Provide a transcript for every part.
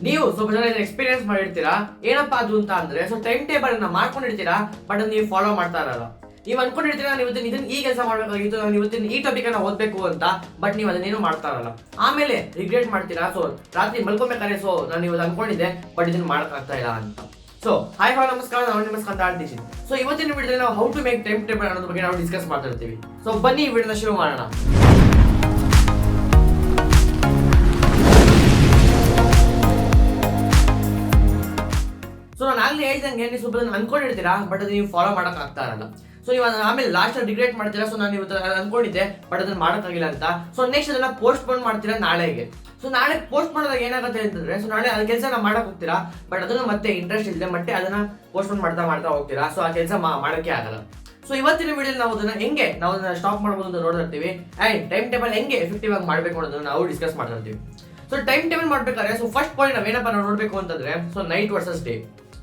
ನೀವು ಸ್ವಲ್ಪ ಜನ ಎಕ್ಸ್ಪೀರಿಯನ್ಸ್ ಮಾಡಿರ್ತೀರಾ. ಏನಪ್ಪಾ ಅದು ಅಂತ ಅಂದ್ರೆ, ಸೊ ಟೈಮ್ ಟೇಬಲ್ ಅನ್ನ ಮಾಡ್ಕೊಂಡಿರ್ತೀರಾ, ಬಟ್ ನೀವು ಫಾಲೋ ಮಾಡ್ತಾ ಇರಲ್ಲ. ನೀವು ಅನ್ಕೊಂಡಿರ್ತೀರಾ ನಾನು ಇವತ್ತಿನ ಇದನ್ನ ಈ ಕೆಲಸ ಮಾಡ್ಬೇಕಾಗಿತ್ತು, ನಾನು ಇವತ್ತಿನ ಈ ಟಾಪಿಕ್ ಅನ್ನ ಓದ್ಬೇಕು ಅಂತ, ಬಟ್ ನೀವು ಅದನ್ನೇನು ಮಾಡ್ತಾ ಇರಲ್ಲ. ಆಮೇಲೆ ರಿಗ್ರೆಟ್ ಮಾಡ್ತೀರಾ. ಸೊ ರಾತ್ರಿ ಮಲ್ಕೊಬೇಕಾದ್ರೆ ಸೊ ನಾನು ಇವತ್ತು ಅನ್ಕೊಂಡಿದ್ದೆ, ಬಟ್ ಇದನ್ನ ಮಾಡಕ್ ಆಗ್ತಾ ಇಲ್ಲ ಅಂತ. ಸೊ ಹಾಯ್ ನಮಸ್ಕಾರ, ನಾನು ನಿಮ್ಮ ಸ್ಕಂದ ಆಡ್ತೀನಿ. ಸೊ ಇವತ್ತಿನ ವಿಡಿಯೋದಲ್ಲಿ ನಾವು how to make time table ಅನ್ನೋದ್ರ ಬಗ್ಗೆ ನಾವು ಡಿಸ್ಕಸ್ ಮಾಡ್ತಿರ್ತೀವಿ. ಸೊ ಬನ್ನಿ ಈ ವಿಡಿಯೋನ ಶುರು ಮಾಡೋಣ. ಸೊ ನಾನು ಆಗ್ಲೇ ಹೇಳ್ದಂಗೆ ನೀವು ಸ್ವಲ್ಪ ಅನ್ಕೊಂಡಿರ್ತೀರಾ, ಬಟ್ ಅದು ನೀವು ಫಾಲೋ ಮಾಡಕ್ ಆಗ್ತಾ ಇರಲ್ಲ. ಸೊ ನೀವು ಆಮೇಲೆ ಲಾಸ್ಟ್ ರಿಗ್ರೆಟ್ ಮಾಡ್ತೀರಾ. ಸೊ ನಾನು ಇವತ್ತು ಅನ್ಕೊಂಡಿದ್ದೆ, ಬಟ್ ಅದನ್ನ ಮಾಡೋಕ್ಕಾಗಿಲ್ಲ ಅಂತ. ಸೊ ನೆಕ್ಸ್ಟ್ ಅದನ್ನ ಪೋಸ್ಟ್ ಪೋನ್ ಮಾಡ್ತೀರಾ ನಾಳೆಗೆ. ಸೊ ನಾಳೆ ಪೋಸ್ಟ್ ಮಾಡೋದಾಗ ಏನಾಗುತ್ತೆ ಅಂತಂದ್ರೆ, ಸೊ ನಾಳೆ ಅದ್ ಕೆಲಸ ಮಾಡಕ್ ಹೋಗ್ತೀರಾ, ಬಟ್ ಅದನ್ನ ಮತ್ತೆ ಇಂಟ್ರೆಸ್ಟ್ ಇಲ್ಲದೆ ಮತ್ತೆ ಅದನ್ನ ಪೋಸ್ಟ್ ಪೋನ್ ಮಾಡ್ತಾ ಹೋಗ್ತೀರಾ. ಸೊ ಆ ಕೆಲಸ ಮಾಡಕ್ಕೆ ಆಗಲ್ಲ. ಸೊ ಇವತ್ತಿನ ವಿಡಿಯೋದಲ್ಲಿ ನಾವು ಅದನ್ನ ಸ್ಟಾಪ್ ಮಾಡ್ಬೋದು ಅಂತ ನೋಡ್ತಾ ಇರ್ತೀವಿ. ಅಂಡ್ ಟೈಮ್ ಟೇಬಲ್ ಹೆಂಗೆ ಎಫೆಕ್ಟಿವ್ ಆಗಿ ಮಾಡ್ಬೇಕು ಅನ್ನೋದನ್ನ ನಾವು ಡಿಸ್ಕಸ್ ಮಾಡ್ತಾ ಇರ್ತೀವಿ. ಸೊ ಟೈಮ್ ಟೇಬಲ್ ಮಾಡ್ಬೇಕಾದ್ರೆ ಸೊ ಫಸ್ಟ್ ಪಾಯಿಂಟ್ ನಾವೇನಪ್ಪ ನಾವು ನೋಡ್ಬೇಕು ಅಂತಂದ್ರೆ, so night versus day.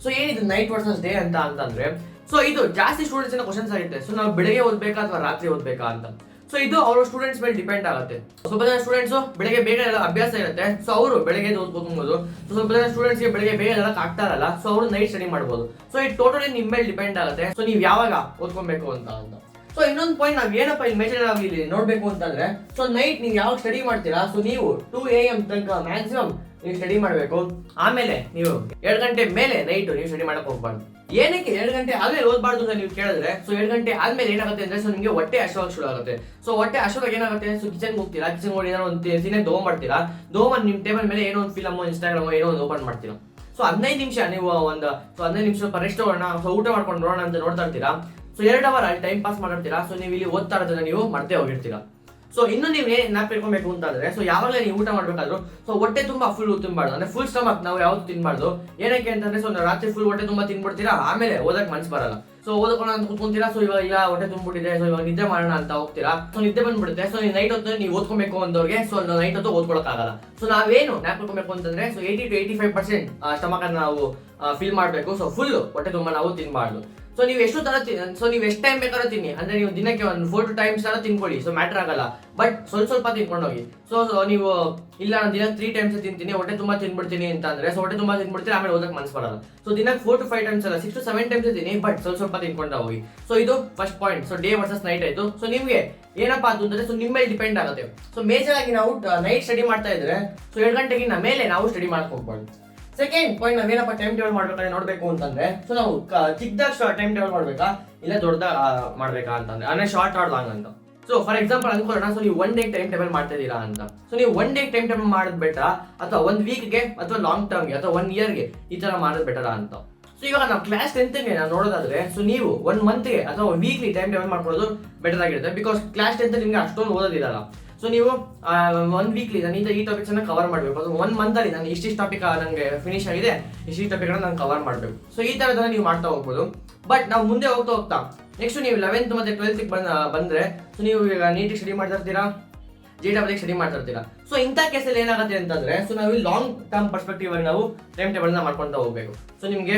So ಏನಿದು ನೈಟ್ ವರ್ಸಸ್ ಡೇ ಅಂತಂದ್ರೆ, ಸೊ ಇದು ಜಾಸ್ತಿ ಸ್ಟೂಡೆಂಟ್ಸ್ ಕ್ವಶನ್ಸ್ ಆಗುತ್ತೆ. ಸೊ ನಾವು ಬೆಳಗ್ಗೆ ಓದ್ಬೇಕಾ ಅಥವಾ ರಾತ್ರಿ ಓದ್ಬೇಕಾ ಅಂತ. ಸೊ ಇದು ಅವ್ರ ಸ್ಟೂಡೆಂಟ್ಸ್ ಮೇಲೆ ಡಿಪೆಂಡ್ ಆಗುತ್ತೆ. ಸ್ವಲ್ಪ ಜನ ಸ್ಟೂಡೆಂಟ್ಸ್ ಬೆಳಗ್ಗೆ ಬೇಗ ಅಭ್ಯಾಸ ಇರುತ್ತೆ, ಸೊ ಅವರು ಬೆಳಗ್ಗೆ ಓದ್ಬೋದು. ಸ್ವಲ್ಪ ಜನ ಸ್ಟೂಡೆಂಟ್ಸ್ಗೆ ಬೆಳಗ್ಗೆ ಬೇಗ ಹೇಳಕ್ ಆಗ್ತಾ ಇರಲ್ಲ, ಸೊ ಅವರು ನೈಟ್ ಸ್ಟಡಿ ಮಾಡ್ಬೋದು. ಸೊ ಇದು ಟೋಟಲಿ ನಿಮ್ಮ ಮೇಲೆ ಡಿಪೆಂಡ್ ಆಗುತ್ತೆ. ಸೊ ನೀವು ಯಾವಾಗ ಓದ್ಕೊಬೇಕು ಅಂತ. ಸೊ ಇನ್ನೊಂದು ಪಾಯಿಂಟ್ ನಾವ್ ಏನಪ್ಪ ಇಲ್ಲಿ ಮೇಜರ್ ಆಗಿ ಇಲ್ಲಿ ನೋಡ್ಬೇಕು ಅಂತಂದ್ರೆ, ಸೊ ನೈಟ್ ನೀವು ಯಾವಾಗ ಸ್ಟಡಿ ಮಾಡ್ತೀರಾ, ಸೊ ನೀವು 2 AM ತನಕ ಮ್ಯಾಕ್ಸಿಮಮ್ ನೀವು ಸ್ಟಡಿ ಮಾಡಬೇಕು. ಆಮೇಲೆ ನೀವು 2 ಗಂಟೆ ಮೇಲೆ ನೈಟ್ ನೀವು ಸ್ಟಡಿ ಮಾಡಕ್ ಹೋಗ್ಬಾರ್ದು. ಏನಕ್ಕೆ 2 ಗಂಟೆ ಆದ್ಮೇಲೆ ಓದ್ಬಾರ್ದು ಅಂತ ನೀವು ಕೇಳಿದ್ರೆ, ಸೊ 2 ಗಂಟೆ ಆದ್ಮೇಲೆ ಏನಾಗುತ್ತೆ ಅಂದ್ರೆ, ಸೊ ನಿಮಗೆ ಹೊಟ್ಟೆ ಹಸಿವಾಗ ಶುರು ಆಗುತ್ತೆ. ಸೊ ಹೊಟ್ಟೆ ಹಸಿವಾಗ ಏನಾಗುತ್ತೆ, ಸೊ ಕಿಚನ್ ಹೋಗ್ತೀರಾ, ಕಿಚನ್ ಹೋಗಿ ಏನೋ ಒಂದು ತಿನ್ನೇ ತೊಗೊಂಡ್ಬರ್ತೀರಾ. ನಿಮ್ ಟೇಬಲ್ ಮೇಲೆ ಏನೋ ಒಂದು ಫಿಲಮ್, ಇನ್ಸ್ಟಾಗ್ರಾಮ್ ಏನೋ ಒಂದು ಓಪನ್ ಮಾಡ್ತೀರಾ. ಸೊ 15 ನಿಮಿಷ ನೀವು 15 ನಿಮಿಷ ರೆಸ್ಟ್ ತಗೋಣ, ಸೊ ಊಟ ಮಾಡ್ಕೊಂಡು ನೋಡೋಣ ಅಂತ ನೋಡ್ತಾ ಇರ್ತೀರಾ. ಸೊ 2 ಅವರ್ ಅಲ್ಲಿ ಟೈಮ್ ಪಾಸ್ ಮಾಡಿರ್ತೀರಾ. ಸೊ ನೀವು ಇಲ್ಲಿ ಓದ್ತಾ ಇರೋದನ್ನ ನೀವು ಮರ್ತೇ ಹೋಗಿರ್ತೀರಾ. ಸೊ ಇನ್ನು ನೀವು ನೆನಪಿಟ್ಕೊಬೇಕು ಅಂತಂದ್ರೆ, ಸೊ ಯಾವಾಗಲೇ ನೀವು ಊಟ ಮಾಡ್ಬೇಕಾದ್ರು ಸೊ ಹೊಟ್ಟೆ ತುಂಬಾ ಫುಲ್ ತಿನ್ಬಾರ್ದು, ಅಂದ್ರೆ ಫುಲ್ ಸ್ಟಮಕ್ ನಾವು ಯಾವ್ದು ತಿನ್ಬಾರ್ದು. ಏನಕ್ಕೆ ಅಂತಂದ್ರೆ, ಸೊ ರಾತ್ರಿ ಫುಲ್ ಹೊಟ್ಟೆ ತುಂಬಾ ತಿನ್ಬಿಡ್ತೀರಾ, ಆಮೇಲೆ ಓದಕ್ ಮನ್ಸ್ ಬರಲ್ಲ. ಸೊ ಓದಕೋಣ ಅಂತ ಕೂತ್ಕೊಂತೀರಾ. ಸೊ ಇವಾಗ ಹೊಟ್ಟೆ ತುಂಬಿಟ್ಟಿದೆ, ಸೊ ಇವಾಗ ನಿದ್ದೆ ಮಾಡೋಣ ಅಂತ ಹೋಗ್ತೀರಾ. ಸೊ ನಿದ್ದೆ ಬಂದ್ಬಿಡುತ್ತೆ. ಸೊ ನೈಟ್ ಹೊತ್ತು ನೀವು ಓದ್ಕೊಬೇಕು ಅಂದವ್ರಿಗೆ ಸೊ ನೈಟ್ ಹೊತ್ತು ಓದ್ಕೊಳಕ್ ಆಗಲ್ಲ. ಸೊ ನಾವೇನು ನೆನಪಿಟ್ಕೊಬೇಕು ಅಂತಂದ್ರೆ, ಸೊ 80 to 85% ಸ್ಟಮಕ್ ಅನ್ನ ನಾವು ಫಿಲ್ ಮಾಡ್ಬೇಕು. ಸೊ ಫುಲ್ ಹೊಟ್ಟೆ ತುಂಬಾ ನಾವು ತಿನ್ಬಾರ್ದು. ಸೊ ನೀವು ಎಷ್ಟು ತರ ಸೊ ನೀವು ಎಷ್ಟು ಟೈಮ್ ಬೇಕಾದ್ರೂ ತಿನ್ನಿ, ಅಂದ್ರೆ ನೀವು ದಿನಕ್ಕೆ ಒಂದು 4 times ತರ ತಿನ್ಕೊಳ್ಳಿ. ಸೊ ಮ್ಯಾಟರ್ ಆಗಲ್ಲ, ಬಟ್ ಸ್ವಲ್ಪ ತಿನ್ಕೊಂಡೋಗಿ. ಸೊ ನೀವು ಇಲ್ಲ ನಾನು ದಿನ 3 times ತಿಂತೀನಿ, ಹೊಟ್ಟೆ ತುಂಬಾ ತಿನ್ಬಿಡ್ತೀನಿ ಅಂತ ಅಂದ್ರೆ, ಸೊ ಹೊಟ್ಟೆ ತುಂಬಾ ತಿನ್ಬಿಡ್ತೀನಿ, ಆಮೇಲೆ ಓದಕ್ ಮನ್ಸ್ ಬರಲ್ಲ. ಸೊ ದಿನಕ್ಕೆ 4 to 5 times ಅಲ್ಲ, 6 to 7 times ತಿನ್ನಿ, ಬಟ್ ಸ್ವಲ್ಪ ತಿನ್ಕೊಂಡ ಹೋಗಿ. ಸೊ ಇದು first point. So day versus night ಆಯ್ತು. ಸೊ ನಿಮ್ಗೆ ಏನಪ್ಪಾ ಅಂತಂದ್ರೆ, ಸೊ ನಿಮ್ಮ ಮೇಲೆ ಡಿಪೆಂಡ್ ಆಗುತ್ತೆ. ಸೊ ಮೇಜರ್ ಆಗಿ ನಾವು ನೈಟ್ ಸ್ಟಡಿ ಮಾಡ್ತಾ ಇದ್ರೆ, ಸೊ 2 ಗಂಟೆಗಿಂತ ಮೇಲೆ ನಾವು ಸ್ಟಡಿ ಮಾಡಕ್ ಹೋಗ್ಬಾರ್ದು. ಸೆಕೆಂಡ್ ಪಾಯಿಂಟ್ ನಾವೇನಪ್ಪ ಟೈಮ್ ಟೇಬಲ್ ಮಾಡ್ಬೇಕಾದ್ರೆ ನೋಡ್ಬೇಕು ಅಂತಂದ್ರೆ, ಸೊ ನಾವು ಚಿಕ್ಕದಾಗ ಟೈಮ್ ಟೇಬಲ್ ಮಾಡ್ಬೇಕಾ ಇಲ್ಲ ದೊಡ್ಡದಾಗ ಮಾಡ್ಬೇಕಾ ಅಂತಂದ್ರೆ, ಅಂದ್ರೆ ಶಾರ್ಟ್ ಆರ್ ಲಾಂಗ್ ಅಂತ. ಸೊ ಫಾರ್ ಎಕ್ಸಾಂಪಲ್ ಅನ್ಕೊಳ್ಳೋಣ, ಸೊ ನೀವು 1 day ಟೈಮ್ ಟೇಬಲ್ ಮಾಡ್ತಾ ಇದೀರಾ ಅಂತ. ಸೊ ನೀವು 1 day ಟೈಮ್ ಟೇಬಲ್ ಮಾಡೋದು ಬೆಟರ್, ಅಥವಾ 1 weekಗೆ ಅಥವಾ ಲಾಂಗ್ ಟರ್ಮ್ಗೆ ಅಥವಾ 1 yearಗೆ ಈ ತರ ಮಾಡೋದು ಬೆಟರ್ ಅಂತ. ಸೊ ಇವಾಗ ನಾವು ಕ್ಲಾಸ್ 10ಗೆ ನಾವು ನೋಡೋದಾದ್ರೆ, ಸೊ ನೀವು 1 monthಗೆ ಅಥವಾ ವೀಕ್ಲಿ ಟೈಮ್ ಟೇಬಲ್ ಮಾಡ್ಕೊಳ್ಳೋದು ಬೆಟರ್ ಆಗಿರುತ್ತೆ. ಬಿಕಾಸ್ ಕ್ಲಾಸ್ 10 ನಿಮ್ಗೆ ಅಷ್ಟೊಂದು ಓದೋದಿರಲ್ಲ. ಸೊ ನೀವು 1 weekಲಿ ನಾನು ಈ ಟಾಪಿಕ್ಸ್ ಅನ್ನ ಕವರ್ ಮಾಡಬೇಕು. ಅದು 1 month ಅಲ್ಲಿ ನಾನು ಇಷ್ಟಿಷ್ಟು ಟಾಪಿಕ್ ನನಗೆ ಫಿನಿಶ್ ಆಗಿದೆ, ಇಷ್ಟಿಷ್ಟು ಟಾಪಿಕ್ ನಾನು ಕವರ್ ಮಾಡಬೇಕು. ಸೊ ಈ ತರದನ್ನ ನೀವು ಮಾಡ್ತಾ ಹೋಗ್ಬೋದು. ಬಟ್ ನಾವು ಮುಂದೆ ಹೋಗ್ತಾ ನೆಕ್ಸ್ಟ್ ನೀವು 11th ಮತ್ತೆ 12th ಬಂದ್ರೆ, ಸೊ ನೀವು ಈಗ ನೀಟಾಗಿ ಸ್ಟಡಿ ಮಾಡ್ತಾ ಇರ್ತೀರಾ, JEE ಸ್ಟಡಿ ಮಾಡ್ತಾ ಇರ್ತೀರಾ. ಸೊ ಇಂಥ ಕೇಸಲ್ಲಿ ಏನಾಗುತ್ತೆ ಅಂತಂದ್ರೆ, ಸೊ ನಾವು ಲಾಂಗ್ ಟರ್ಮ್ ಪರ್ಸ್ಪೆಕ್ಟಿವ್ ಆಗಿ ನಾವು ಟೈಮ್ ಟೇಬಲ್ ನ ಮಾಡ್ಕೊಂತ ಹೋಗ್ಬೇಕು. ಸೊ ನಿಮ್ಗೆ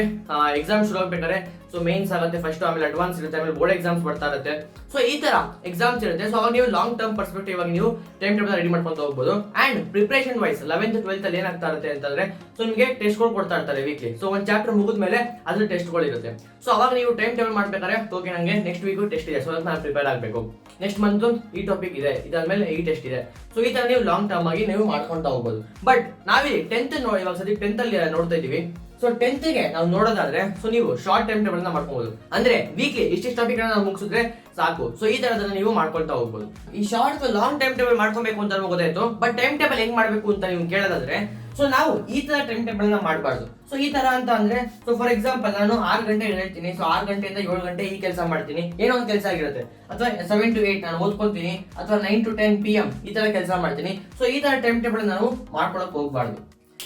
ಎಕ್ಸಾಮ್ ಶುರು ಆಗ್ಬೇಕಾದ್ರೆ ಸೊ ಮೇನ್ಸ್ ಆಗುತ್ತೆ ಫಸ್ಟ್, ಆಮೇಲೆ ಅಡ್ವಾನ್ಸ್ ಇರುತ್ತೆ, ಆಮೇಲೆ ಬೋರ್ಡ್ ಎಕ್ಸಾಮ್ಸ್ ಬರ್ತಾ ಇರುತ್ತೆ. ಸೊ ಈ ತರ ಎಕ್ಸಾಮ್ಸ್ ಇರುತ್ತೆ. ಸೊ ಅವಾಗ ನೀವು ಲಾಂಗ್ ಟರ್ಮ್ ಪರ್ಸ್ಪೆಕ್ಟಿವ್ ಆಗಿ ನೀವು ಟೈಮ್ ಟೇಬಲ್ ರೆಡಿ ಮಾಡ್ಕೊಂತ ಹೋಗ್ಬೋದು. And preparation wise 11th 12th ಅಲ್ಲಿ ಏನಾಗ್ತಾ ಇರುತ್ತೆ ಅಂತಂದ್ರೆ, ಸೊ ನಿಮಗೆ ಟೆಸ್ಟ್ಗಳು ಕೊಡ್ತಾ ಇರ್ತಾರೆ ವೀಕ್ಲಿ. ಸೊ ಒಂದು ಚಾಪ್ಟರ್ ಮುಗಿದ್ಮೇಲೆ ಅದ್ರ ಟೆಸ್ಟ್ಗಳು ಇರುತ್ತೆ. ಸೊ ಅವಾಗ ನೀವು ಟೈಮ್ ಟೇಬಲ್ ಮಾಡ್ಬೇಕಾದ್ರೆ, ಓಕೆ ನಂಗೆ ನೆಕ್ಸ್ಟ್ ವೀಕ್ ಟೆಸ್ಟ್ ಇದೆ, ಸೊ ಅದಕ್ಕೆ ನಾನು ಪ್ರಿಪೇರ್ ಆಗಬೇಕು. ನೆಕ್ಸ್ಟ್ ಮಂತ್ ಈ ಟಾಪಿಕ್ ಇದೆ, ಇದಾದ್ಮೇಲೆ ಈ ಟೆಸ್ಟ್ ಇದೆ. ಸೊ ಈ ತರ ನೀವು ಲಾಂಗ್ ಟರ್ಮ್ ಆಗಿ ನೀವು ಮಾಡ್ಕೊಂತ ಹೋಗ್ಬೋದು. ಬಟ್ ನಾವಿಲ್ಲಿ 10th ಇವಾಗ ಸದ್ಯ 10th ಅಲ್ಲಿ ನೋಡ್ತಾ ಇದೀವಿ. ಸೊ 10th ನಾವು ನೋಡೋದಾದ್ರೆ, ಸೊ ನೀವು ಶಾರ್ಟ್ ಟೈಮ್ ಟೇಬಲ್ ನ ಮಾಡ್ಕೋಬಹುದು. ಅಂದ್ರೆ ವೀಕ್ಲಿ ಇಷ್ಟಿಷ್ಟು ಟಾಪಿಕ್ ನಾವು ಮುಗಿಸಿದ್ರೆ ಸಾಕು. ಸೊ ಈ ತರದನ್ನ ನೀವು ಮಾಡ್ಕೊಳ್ತಾ ಹೋಗ್ಬೋದು. ಈ ಶಾರ್ಟ್ ಲಾಂಗ್ ಟೈಮ್ ಟೇಬಲ್ ಮಾಡ್ಕೊಬೇಕು ಅಂತ ಗೊತ್ತಾಯ್ತು. ಬಟ್ ಟೈಮ್ ಟೇಬಲ್ ಹೆಂಗ್ ಮಾಡ್ಬೇಕು ಅಂತ ನೀವು ಕೇಳೋದಾದ್ರೆ, ಸೊ ನಾವು ಈ ತರ ಟೈಮ್ ಟೇಬಲ್ ನ ಮಾಡಬಾರ್ದು. ಸೊ ಈ ತರ ಅಂತ ಅಂದ್ರೆ, ಸೊ ಫಾರ್ ಎಕ್ಸಾಂಪಲ್ ನಾನು 6 ಗಂಟೆಗೆ ಹೇಳ್ತೀನಿ, ಸೊ 6 ಗಂಟೆಯಿಂದ 7 ಗಂಟೆ ಈ ಕೆಲಸ ಮಾಡ್ತೀನಿ, ಏನೋ ಒಂದು ಕೆಲಸ ಆಗಿರುತ್ತೆ. ಅಥವಾ 7 to 8 ನಾನು ಓದ್ಕೊತೀನಿ, ಅಥವಾ 9 to 10 PM ಈ ತರ ಕೆಲಸ ಮಾಡ್ತೀನಿ. ಸೊ ಈ ತರ ಟೈಮ್ ಟೇಬಲ್ ನಾವು ಮಾಡ್ಕೊಳಕ್ ಹೋಗ್ಬಾರ್ದು.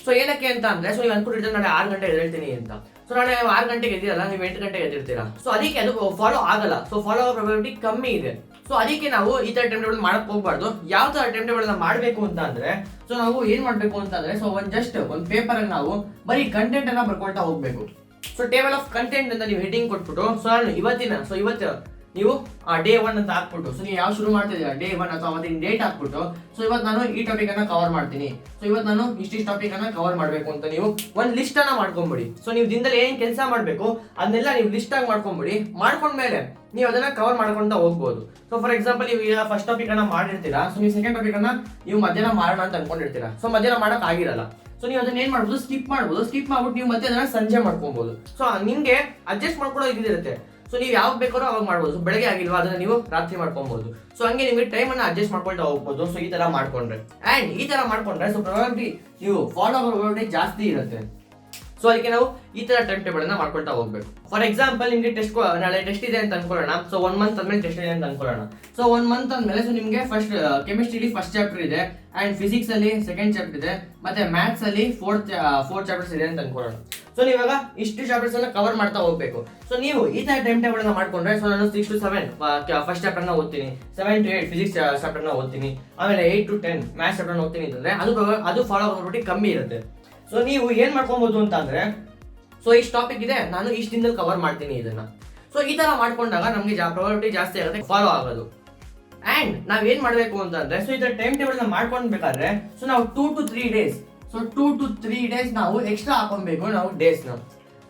ಸೊ ಏನಕ್ಕೆ ಅಂತ ಅಂದ್ರೆ, ಸೊ ನೀವು ಅನ್ಕೊಂಡಿರ್ತೀರ ನಾಳೆ 6 ಗಂಟೆಗೆ ಹೇಳ್ತೀನಿ ಅಂತ. ಸೊ ನಾಳೆ 6 ಗಂಟೆಗೆ ಎದ್ದಿರಲ್ಲ, ನೀವು 8 ಗಂಟೆಗೆ ಎದ್ದಿರ್ತೀರಾ. ಸೊ ಅದಕ್ಕೆ ಅದು ಫಾಲೋ ಆಗಲ್ಲ. ಸೊ ಫಾಲೋ ಆಗೋ ಪ್ರಾಬಬಿಲಿಟಿ ಕಮ್ಮಿ ಇದೆ. ಸೊ ಅದಕ್ಕೆ ನಾವು ಈ ತರ ಟೈಮ್ ಟೇಬಲ್ ಮಾಡಕ್ ಹೋಗ್ಬಾರ್ದು. ಯಾವ ತರ ಟೈಮ್ ಟೇಬಲ್ ಮಾಡಬೇಕು ಅಂತ ಅಂದ್ರೆ, ಸೊ ನಾವು ಏನ್ ಮಾಡ್ಬೇಕು ಅಂತಂದ್ರೆ, ಸೊ ಒಂದು ಪೇಪರ್ ಅಲ್ಲಿ ನಾವು ಬರೀ ಕಂಟೆಂಟ್ ಅನ್ನ ಬರ್ಕೊಳ್ತಾ ಹೋಗ್ಬೇಕು. ಸೊ ಟೇಬಲ್ ಆಫ್ ಕಂಟೆಂಟ್ ಅಂತ ನೀವು ಹೆಡಿಂಗ್ ಕೊಟ್ಬಿಟ್ಟು, ಸೊ ನಾನು ಇವತ್ತು ನೀವು ಡೇ 1 ಅಂತ ಹಾಕ್ಬಿಟ್ಟು, ಸೊ ನೀವು ಯಾವ ಶುರು ಮಾಡ್ತಿದ್ದೀರಾ ಡೇ 1 ಅಥವಾ ಅವತ್ತಿನ ಡೇಟ್ ಹಾಕ್ಬಿಟ್ಟು, ಸೊ ಇವತ್ತು ನಾನು ಈ ಟಾಪಿಕ್ ಅನ್ನ ಕವರ್ ಮಾಡ್ತೀನಿ, ಸೊ ಇವತ್ತು ನಾನು ಇಷ್ಟಿಷ್ಟು ಟಾಪಿಕ್ ಅನ್ನ ಕವರ್ ಮಾಡಬೇಕು ಅಂತ ನೀವು ಒಂದು ಲಿಸ್ಟ್ ಅನ್ನ ಮಾಡ್ಕೊಂಬಿಡಿ. ಸೊ ನೀವು ದಿನದಲ್ಲಿ ಏನ್ ಕೆಲಸ ಮಾಡಬೇಕು ಅದನ್ನೆಲ್ಲ ನೀವು ಲಿಸ್ಟ್ ಆಗಿ ಮಾಡ್ಕೊಂಬಿಡಿ. ಮಾಡ್ಕೊಂಡ್ಮೇಲೆ ನೀವು ಅದನ್ನ ಕವರ್ ಮಾಡ್ಕೊಂತ ಹೋಗ್ಬೋದು. ಸೊ ಫಾರ್ ಎಕ್ಸಾಂಪಲ್ ನೀವು ಈಗ ಫಸ್ಟ್ ಟಾಪಿಕ್ ಅನ್ನ ಮಾಡಿರ್ತೀರಾ, ಸೊ ನೀವು ಸೆಕೆಂಡ್ ಟಾಪಿಕ್ ಅನ್ನ ನೀವು ಮಧ್ಯಾಹ್ನ ಮಾಡೋಣ ಅಂತ ಅನ್ಕೊಂಡಿರ್ತೀರಾ, ಸೊ ಮಧ್ಯಾಹ್ನ ಮಾಡಕ್ ಆಗಿರಲ್ಲ. ಸೊ ನೀವು ಅದನ್ನ ಏನ್ ಮಾಡ್ಬೋದು, ಸ್ಕಿಪ್ ಮಾಡ್ಬಿಟ್ಟು ನೀವು ಮತ್ತೆ ಅದನ್ನ ಸಂಜೆ ಮಾಡ್ಕೊಬಹುದು. ಸೊ ನಿಮ್ಗೆ ಅಡ್ಜಸ್ಟ್ ಮಾಡ್ಕೊಳ್ಳೋ ಇದಿರುತ್ತೆ. ಸೊ ನೀವು ಯಾವಾಗ ಬೇಕಾದ್ರೂ ಅವಾಗ ಮಾಡ್ಬೋದು. ಬೆಳಗ್ಗೆ ಆಗಿಲ್ವಾ ಅದನ್ನ ನೀವು ರಾತ್ರಿ ಮಾಡ್ಕೊಬಹುದು. ಸೊ ಹಂಗೆ ನಿಮಗೆ ಟೈಮ್ ಅನ್ನ ಅಡ್ಜಸ್ಟ್ ಮಾಡ್ಕೊಳ್ತಾ ಹೋಗ್ಬೋದು. ಸೊ ಈ ತರ ಮಾಡ್ಕೊಂಡ್ರೆ ಅಂಡ್ ಈ ತರ ಮಾಡ್ಕೊಂಡ್ರೆ ಸೊ ಪ್ರಾಬಬಿಲಿಟಿ ನೀವು ಫಾಲೋ ಆಗೋ ಪ್ರಾಬಬಿಲಿಟಿ ಜಾಸ್ತಿ ಇರುತ್ತೆ. ಸೊ ಅದಕ್ಕೆ ನಾವು ಈ ತರ ಟೈಮ್ ಟೇಬಲ್ ಅನ್ನ ಮಾಡ್ಕೊಳ್ತಾ ಹೋಗ್ಬೇಕು. ಫಾರ್ ಎಕ್ಸಾಂಪಲ್ ನಿಮ್ಗೆ ನಾಳೆ ಟೆಸ್ಟ್ ಇದೆ ಅಂತ ಅನ್ಕೊಳ್ಳೋಣ. ಸೊ 1 ಮಂತ್ ಆದ್ಮೇಲೆ ಟೆಸ್ಟ್ ಇದೆ ಅಂತ ಅನ್ಕೊಳ್ಳೋಣ. ಸೊ 1 ಮಂತ್ ಆದ್ಮೇಲೆ ಸೊ ನಿಮ್ಗೆ ಫಸ್ಟ್ ಕೆಮಿಸ್ಟ್ರಿಲಿ ಫಸ್ಟ್ ಚಾಪ್ಟರ್ ಇದೆ, ಅಂಡ್ ಫಿಸಿಕ್ಸ್ ಅಲ್ಲಿ ಸೆಕೆಂಡ್ ಚಾಪ್ಟರ್ ಇದೆ, ಮತ್ತೆ ಮ್ಯಾಥ್ಸ್ ಅಲ್ಲಿ ಫೋರ್ತ್ ಚಾಪ್ಟರ್ಸ್ ಇದೆ ಅಂತ ಅನ್ಕೊಳ್ಳೋಣ. ಸೊ ನೀವಾಗ ಇಷ್ಟು ಚಾಪ್ಟರ್ಸ್ ಎಲ್ಲ ಕವರ್ ಮಾಡ್ತಾ ಹೋಗ್ಬೇಕು. ಸೊ ನೀವು ಈ ತರ ಟೈಮ್ ಟೇಬಲ್ ಅನ್ನ ಮಾಡ್ಕೊಂಡ್ರೆ ಸೊ ನಾನು 6 to 7 ಫಸ್ಟ್ ಚಾಪ್ಟರ್ ನ ಓದ್ತೀನಿ, 7 to 8 ಫಿಸಿಕ್ಸ್ ಚಾಪ್ಟರ್ ನ ಓದ್ತೀನಿ, ಆಮೇಲೆ 8 to 10 ಮ್ಯಾಥ್ಸ್ ಚಾಪ್ಟರ್ ನ ಓದ್ತೀನಿ ಅಂತಂದ್ರೆ ಅದು ಫಾಲೋ ಆಗೋ ಕಮ್ಮಿ ಇರುತ್ತೆ. ಸೊ ನೀವು ಏನ್ ಮಾಡ್ಕೊಬಹುದು ಅಂತ ಅಂದ್ರೆ, ಸೊ ಇಷ್ಟು ಟಾಪಿಕ್ ಇದೆ ನಾನು ಇಷ್ಟು ದಿನದಲ್ಲಿ ಕವರ್ ಮಾಡ್ತೀನಿ ಇದನ್ನ. ಸೊ ಈ ತರ ಮಾಡ್ಕೊಂಡಾಗ ನಮ್ಗೆ ಪ್ರಾಬಬಿಲಿಟಿ ಜಾಸ್ತಿ ಆಗುತ್ತೆ ಫಾಲೋ ಆಗೋದು. ಅಂಡ್ ನಾವ್ ಏನ್ ಮಾಡ್ಬೇಕು ಅಂತಂದ್ರೆ, ಸೊ ಈ ತರ ಟೈಮ್ ಟೇಬಲ್ ನ ಮಾಡ್ಕೊಂಡ್ಬೇಕಾದ್ರೆ ಸೊ ನಾವು 2 to 3 days, so 2 to 3 days ನಾವು ಎಕ್ಸ್ಟ್ರಾ ಹಾಕೊಬೇಕು ನಾವು ಡೇಸ್ ನ.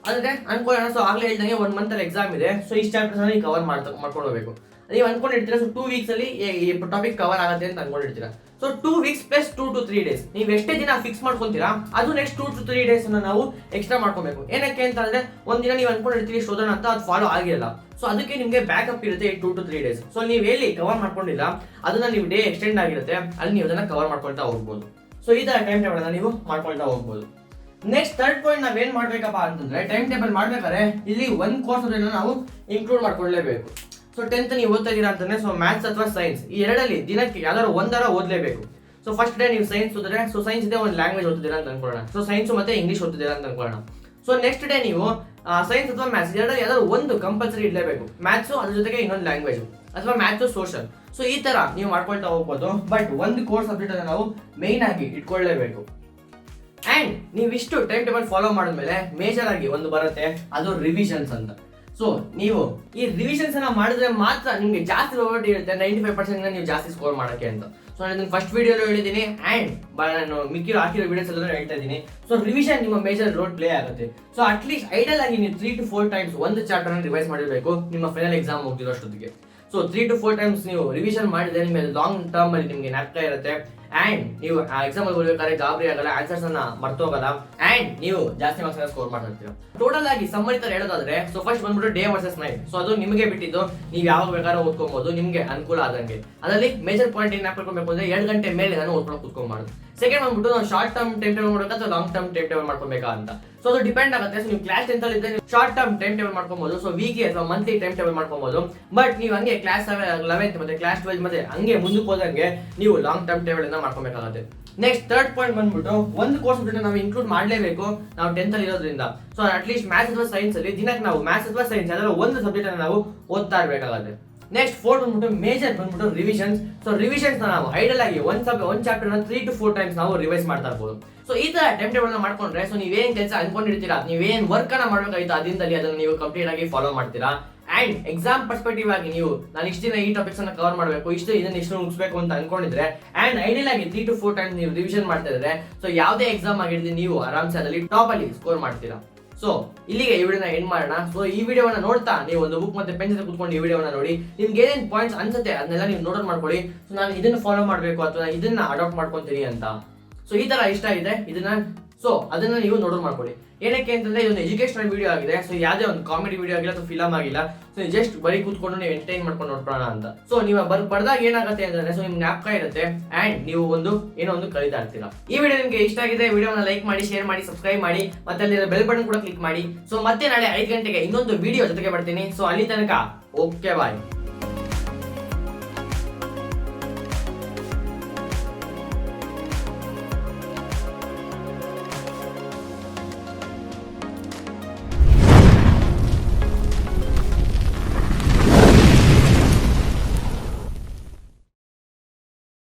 ಅಂದ್ರೆ ಅನ್ಕೊಳ್ಳೋಣ, ಸೊ ಆಗ್ಲೇ ಹೇಳ್ದಂಗೆ 1 ಮಂತ್ ಅಲ್ಲಿ ಎಕ್ಸಾಮ್ ಇದೆ, ಸೊ ಇಷ್ಟು ಚಾಪ್ಟರ್ಸ್ ನೀವು ಕವರ್ ಮಾಡ್ಕೊಂಡು ಹೋಗ್ಬೇಕು. ನೀವು ಅನ್ಕೊಂಡಿರ್ತೀರಾ ಸೊ 2 weeks ಅಲ್ಲಿ ಈ ಟಾಪಿಕ್ ಕವರ್ ಆಗುತ್ತೆ ಅಂತ ಅನ್ಕೊಂಡಿರ್ತೀರಾ. So 2 weeks plus 2 to 3 days ನೀವು ಎಷ್ಟೇ ದಿನ ಫಿಕ್ಸ್ ಮಾಡ್ಕೊಂತೀರಾ ಅದು ನೆಕ್ಸ್ಟ್ 2 to 3 days ಅನ್ನ ನಾವು ಎಕ್ಸ್ಟ್ರಾ ಮಾಡ್ಕೊಬೇಕು. ಏನಕ್ಕೆ ಅಂತ ಅಂದ್ರೆ ಒಂದಿನ ನೀವು ಅನ್ಕೊಂಡಿರ್ತೀರಿ ಶೋಧನ ಅಂತ ಅದು ಫಾಲೋ ಆಗಿರಲ್ಲ. ಸೊ ಅದಕ್ಕೆ ನಿಮ್ಗೆ ಬ್ಯಾಕಪ್ ಇರುತ್ತೆ 2 to 3 days. ಸೊ ನೀವು ಎಲ್ಲಿ ಕವರ್ ಮಾಡ್ಕೊಂಡಿಲ್ಲ ಅದನ್ನ ನೀವು ಡೇ ಎಕ್ಸ್ಟೆಂಡ್ ಆಗಿರುತ್ತೆ, ಅಲ್ಲಿ ನೀವು ಅದನ್ನ ಕವರ್ ಮಾಡ್ಕೊಳ್ತಾ ಹೋಗ್ಬೋದು. ಸೊ ಈ ತರ ಟೈಮ್ ಟೇಬಲ್ ಅನ್ನ ನೀವು ಮಾಡ್ಕೊಳ್ತಾ ಹೋಗ್ಬೋದು. ನೆಕ್ಸ್ಟ್ ಥರ್ಡ್ ಪಾಯಿಂಟ್ ನಾವೇನ್ ಮಾಡ್ಬೇಕಪ್ಪ ಅಂತಂದ್ರೆ, ಟೈಮ್ ಟೇಬಲ್ ಮಾಡ್ಬೇಕಾದ್ರೆ ಇಲ್ಲಿ ಒಂದು ಕೋರ್ಸ್ ನಾವು ಇನ್ಕ್ಲೂಡ್ ಮಾಡ್ಕೊಳ್ಳೇಬೇಕು. ಸೊ 10th ನೀವು ಓದ್ತಾ ಇದೀರಾ ಅಂತಂದ್ರೆ ಸೊ ಮ್ಯಾಥ್ಸ್ ಅಥವಾ ಸೈನ್ಸ್ ಈ ಎರಡಲ್ಲಿ ದಿನಕ್ಕೆ ಯಾವ್ದಾದ್ರು ಒಂದರ ಓದ್ಲೇಬೇಕು. ಸೊ ಫಸ್ಟ್ ಡೇ ನೀವು ಸೈನ್ಸ್ ಓದಿದ್ರೆ ಸೊ ಸೈನ್ಸ್ ಇದೆ ಒಂದು ಲ್ಯಾಂಗ್ವೇಜ್ ಓದ್ತಿದ್ದೀರಾ ಅಂತ ಅನ್ಕೊಳ್ಳೋಣ. ಸೊ ಸೈನ್ಸ್ ಮತ್ತೆ ಇಂಗ್ಲಿಷ್ ಓದ್ತಿದ್ದೀರಾ ಅಂತ ಅನ್ಕೊಳ್ಳೋಣ. ಸೊ ನೆಕ್ಸ್ಟ್ ಡೇ ನೀವು ಸೈನ್ಸ್ ಅಥವಾ ಮ್ಯಾಥ್ಸ್ ಎರಡಲ್ಲಿ ಯಾವ್ದಾದ್ರು ಒಂದು ಕಂಪಲ್ಸರಿ ಇರಲೇಬೇಕು. ಮ್ಯಾಥ್ಸ್ ಅದ್ರ ಜೊತೆಗೆ ಇನ್ನೊಂದು ಲ್ಯಾಂಗ್ವೇಜ್ ಅಥವಾ ಮ್ಯಾಥ್ಸ್ ಸೋಷಿಯಲ್. ಸೊ ಈ ತರ ನೀವು ಮಾಡ್ಕೊಳ್ತಾ ಹೋಗ್ಬೋದು. ಬಟ್ ಒಂದು ಕೋರ್ಸ್ ಸಬ್ಜೆಕ್ಟ್ ಅನ್ನ ನಾವು ಮೇನ್ ಆಗಿ ಇಟ್ಕೊಳ್ಳೇಬೇಕು. ಅಂಡ್ ನೀವಿಷ್ಟು ಟೈಮ್ ಟೇಬಲ್ ಫಾಲೋ ಮಾಡಿದ್ಮೇಲೆ ಮೇಜರ್ ಆಗಿ ಒಂದು ಬರುತ್ತೆ, ಅದು ರಿವಿಷನ್ಸ್ ಅಂತ. ಸೊ ನೀವು ಈ ರಿವಿಷನ್ಸ್ ಅನ್ನ ಮಾಡಿದ್ರೆ ಮಾತ್ರ ನಿಮ್ಗೆ ಜಾಸ್ತಿ ಪ್ರಾಬಬಿಲಿಟಿ ಇರುತ್ತೆ 95% ನೀವು ಜಾಸ್ತಿ ಸ್ಕೋರ್ ಮಾಡಕ್ಕೆ ಅಂತ. ಸೊ ನಾನು ಫಸ್ಟ್ ವಿಡಿಯೋలో ಹೇಳಿದ್ದೀನಿ ಅಂಡ್ ನಾನು ಮಿಕ್ಕಿರೋ ಹಾಕಿರೋ ವಿಡಿಯೋಸ್ ಎಲ್ಲ ಹೇಳ್ತಾ ಇದ್ದೀನಿ. ಸೊ ರಿವಿಷನ್ ನಿಮ್ಮ ಮೇಜರ್ ರೋಲ್ ಪ್ಲೇ ಆಗುತ್ತೆ. ಸೊ ಅಟ್ಲೀಸ್ಟ್ ಐಡಲ್ ಆಗಿ ನೀವು 3 to 4 times ಒಂದು ಚಾಪ್ಟರ್ ಅನ್ನು ರಿವೈಸ್ ಮಾಡಿರಬೇಕು ನಿಮ್ಮ ಫೈನಲ್ ಎಕ್ಸಾಮ್ ಹೋಗ್ತಿರೋ ಅಷ್ಟೊತ್ತಿಗೆ. ಸೊ 3 to 4 times ನೀವು ರಿವಿಷನ್ ಮಾಡಿದ್ರೆ ನಿಮಗೆ ಲಾಂಗ್ ಟರ್ಮ್ ಅಲ್ಲಿ ನಿಮಗೆ ಜ್ಞಾಪಕ ಇರುತ್ತೆ. ಅಂಡ್ ನೀವು ಎಕ್ಸಾಮ್ ಅಲ್ಲಿ ಬರಬೇಕಾದ್ರೆ ಗಾಬರಿ ಆಗಲ್ಲ, ಆನ್ಸರ್ಸ್ ಅನ್ನ ಮರ್ತೋಗಲ್ಲ, ಅಂಡ್ ನೀವು ಜಾಸ್ತಿ ಮಾರ್ಕ್ಸ್ ಸ್ಕೋರ್ ಮಾಡ್ತಿರ್ತೀರ. ಟೋಟಲ್ ಆಗಿ ಸಮ್ಮರಿ ತರ ಹೇಳೋದಾದ್ರೆ ಸೊ ಫಸ್ಟ್ ಬಂದ್ಬಿಟ್ಟು ಡೇ ವರ್ಸಸ್ ನೈಟ್. ಸೊ ಅದು ನಿಮಗೆ ಬಿಟ್ಟಿದ್ದು, ನೀವು ಯಾವಾಗ ಬೇಕಾದ್ರೂ ಓದ್ಕೊಬಹುದು ನಿಮ್ಗೆ ಅನುಕೂಲ ಆದಂಗೆ. ಅದರಲ್ಲಿ ಮೇಜರ್ ಪಾಯಿಂಟ್ ಏನ್ ಹಾಕೊಳ್ಬೇಕು ಅಂದ್ರೆ 2 ಗಂಟೆ ಮೇಲೆ ನಾನು ಓದ್ಕೊಂಡು ಕೂತ್ಕೊಂಡ್ಬಾರ್ದು. ಸೆಕೆಂಡ್ ಬಂದ್ಬಿಟ್ಟು ನಾವು ಶಾರ್ಟ್ ಟರ್ಮ್ ಟೈಮ್ ಟೇಬಲ್ ಮಾಡ್ಬೇಕಾ ಅಥವಾ ಲಾಂಗ್ ಟರ್ಮ್ ಟೈಮ್ ಟೇಬಲ್ ಮಾಡ್ಕೊಬೇಕಾ ಅಂತ. ಸೊ ಅದು ಡಿಪೆಂಡ್ ಆಗುತ್ತೆ. ಸೊ ನೀವು ಕ್ಲಾಸ್ 10th ಅಲ್ಲಿ ಇದ್ದರೆ ಶಾರ್ಟ್ ಟರ್ಮ್ ಟೈಮ್ ಟೇಬಲ್ ಮಾಡ್ಕೊಬಹುದು. ಸೊ ವೀಕ್ಲಿ ಅಥವಾ ಮಂತ್ಲಿ ಟೈಮ್ ಟೇಬಲ್ ಮಾಡ್ಕೊಬಹುದು. ಬಟ್ ನೀವು ಹಂಗೆ ಕ್ಲಾಸ್ 11th ಮತ್ತೆ ಕ್ಲಾಸ್ 12 ಮತ್ತೆ ಹಂಗೆ ಮುಂದಕ್ಕೆ ಹೋದಂಗೆ ನೀವು ಲಾಂಗ್ ಟರ್ಮ್ ಟೇಬಲ್ ಅನ್ನ ಮಾಡ್ಕೊಬೇಕಾಗುತ್ತೆ. ನೆಕ್ಸ್ಟ್ ಥರ್ಡ್ ಪಾಯಿಂಟ್ ಬಂದ್ಬಿಟ್ಟು ಒಂದು ಕೋರ್ಸ್ ನಾವು ಇನ್ಕ್ಲೂಡ್ ಮಾಡಲೇಬೇಕು ನಾವು 10th ಅಲ್ಲಿ ಇರೋದ್ರಿಂದ. ಸೊ ಅಟ್ಲೀಸ್ಟ್ ಮ್ಯಾಥ್ಸ್ ಅಥವಾ ಸೈನ್ಸ್ ಅಲ್ಲಿ ದಿನಕ್ಕೆ ನಾವು ಮ್ಯಾಥ್ಸ್ ಅಥವಾ ಸೈನ್ಸ್ ಅದರ ಒಂದು ಸಬ್ಜೆಕ್ಟ್ ಅನ್ನು ನಾವು ಓದ್ತಾ ಇರಬೇಕಾಗುತ್ತೆ. ನೆಕ್ಸ್ಟ್ ಫೋರ್ತ್ ಬಂದ್ಬಿಟ್ಟು ಮೇಜರ್ ಬಂದ್ಬಿಟ್ಟು ರಿವಿಷನ್ಸ್. ಸೊ ರಿವಿಷನ್ಸ್ ನಾವು ಐಡಲ್ ಆಗಿ ಒಂದು ಚಾಪ್ಟರ್ 3 to 4 times ನಾವು ರಿವೈಸ್ ಮಾಡ್ತಾ ಇರ್ಬೋದು. ಸೊ ಈ ತರ ಟೈಮ್ ಟೇಬಲ್ ಮಾಡ್ಕೊಂಡ್ರೆ ಸೊ ನೀವೇನ್ ಕೆಲಸ ಅನ್ಕೊಂಡಿರ್ತೀರಾ, ನೀವೇನ್ ವರ್ಕ್ ಅನ್ನ ಮಾಡ್ಬೇಕಾಗಿತ್ತು ಆ ದಿನದಲ್ಲಿ ಅದನ್ನ ನೀವು ಕಂಪ್ಲೀಟ್ ಆಗಿ ಫಾಲೋ ಮಾಡ್ತೀರಾ. ಅಂಡ್ ಎಕ್ಸಾಮ್ ಪರ್ಸ್ಪೆಕ್ಟಿವ್ ಆಗಿ ನೀವು ನಾನು ಇಷ್ಟು ದಿನ ಈ ಟಾಪಿಕ್ಸ್ ಅನ್ನ ಕವರ್ ಮಾಡಬೇಕು, ಇಷ್ಟು ಮುಗಿಸ್ಬೇಕು ಅಂತ ಅನ್ಕೊಂಡಿದ್ರೆ ಅಂಡ್ ಐಡಿಯಲ್ ಆಗಿ 3 to 4 times ನೀವು ರಿವಿಷನ್ ಮಾಡ್ತಾ ಇದ್ರೆ ಸೊ ಯಾವುದೇ ಎಕ್ಸಾಮ್ ಆಗಿರ್ಲಿ ನೀವು ಆರಾಮ್ಸೆ ಅದರಲ್ಲಿ ಟಾಪ್ ಅಲ್ಲಿ ಸ್ಕೋರ್ ಮಾಡ್ತೀರಾ. ಸೊ ಇಲ್ಲಿಗೆ ಈ ವಿಡಿಯೋನ ಎಂಡ್ ಮಾಡೋಣ. ಸೊ ಈ ವಿಡಿಯೋನ ನೋಡ್ತಾ ನೀವು ಒಂದು ಬುಕ್ ಮತ್ತೆ ಪೆನ್ ಜೊತೆ ಕೂತ್ಕೊಂಡು ಈ ವಿಡಿಯೋನ ನೋಡಿ, ನಿಮ್ಗೆ ಏನೇನು ಪಾಯಿಂಟ್ಸ್ ಅನ್ಸುತ್ತೆ ಅದನ್ನೆಲ್ಲ ನೀವು ನೋಟ್ ಮಾಡ್ಕೊಳ್ಳಿ. ಸೊ ನಾನು ಇದನ್ನ ಫಾಲೋ ಮಾಡಬೇಕು ಅಥವಾ ಇದನ್ನ ಅಡಾಪ್ಟ್ ಮಾಡ್ಕೊಂತೀನಿ ಅಂತ. ಸೊ ಈ ತರ ಇಷ್ಟ ಇದೆ ಇದನ್ನ, ಸೊ ಅದನ್ನ ನೀವು ನೋಟ್ ಮಾಡ್ಕೊಳ್ಳಿ. ಏನಕ್ಕೆ ಅಂತಂದ್ರೆ ಇದೊಂದು ಎಜುಕೇಶನಲ್ ವಿಡಿಯೋ ಆಗಿದೆ. ಸೊ ಯಾವುದೇ ಒಂದು ಕಾಮಿಡಿ ವಿಡಿಯೋ ಆಗಿಲ್ಲ ಅಥವಾ ಫಿಲಮ್ ಆಗಿಲ್ಲ. ಸೊ ಜಸ್ಟ್ ಬರೀ ಕೂತ್ಕೊಂಡು ನೀವು ಎಂಟರ್ಟೈನ್ ಮಾಡ್ಕೊಂಡು ನೋಡ್ಕೊಳ್ಳೋಣ ಅಂತ. ಸೊ ನೀವು ಬರ್ದಾಗ ಏನಾಗುತ್ತೆ ಅಂತಂದ್ರೆ ಸೊ ನಿಮ್ಗೆ ಜ್ಞಾಪಕ ಇರುತ್ತೆ ಅಂಡ್ ನೀವು ಏನೋ ಒಂದು ಕಲಿತಾ ಇರ್ತೀರಾ. ಈ ವಿಡಿಯೋ ನಿಮ್ಗೆ ಇಷ್ಟ ಆಗಿದೆ ವಿಡಿಯೋನ ಲೈಕ್ ಮಾಡಿ, ಶೇರ್ ಮಾಡಿ, ಸಬ್ಸ್ಕ್ರೈಬ್ ಮಾಡಿ, ಮತ್ತೆ ಅಲ್ಲಿ ಬೆಲ್ ಬಟನ್ ಕೂಡ ಕ್ಲಿಕ್ ಮಾಡಿ. ಸೊ ಮತ್ತೆ ನಾಳೆ 5 ಗಂಟೆಗೆ ಇನ್ನೊಂದು ವಿಡಿಯೋ ಜೊತೆಗೆ ಬರ್ತೀನಿ. ಸೊ ಅಲ್ಲಿ ತನಕ ಓಕೆ ಬಾಯ್.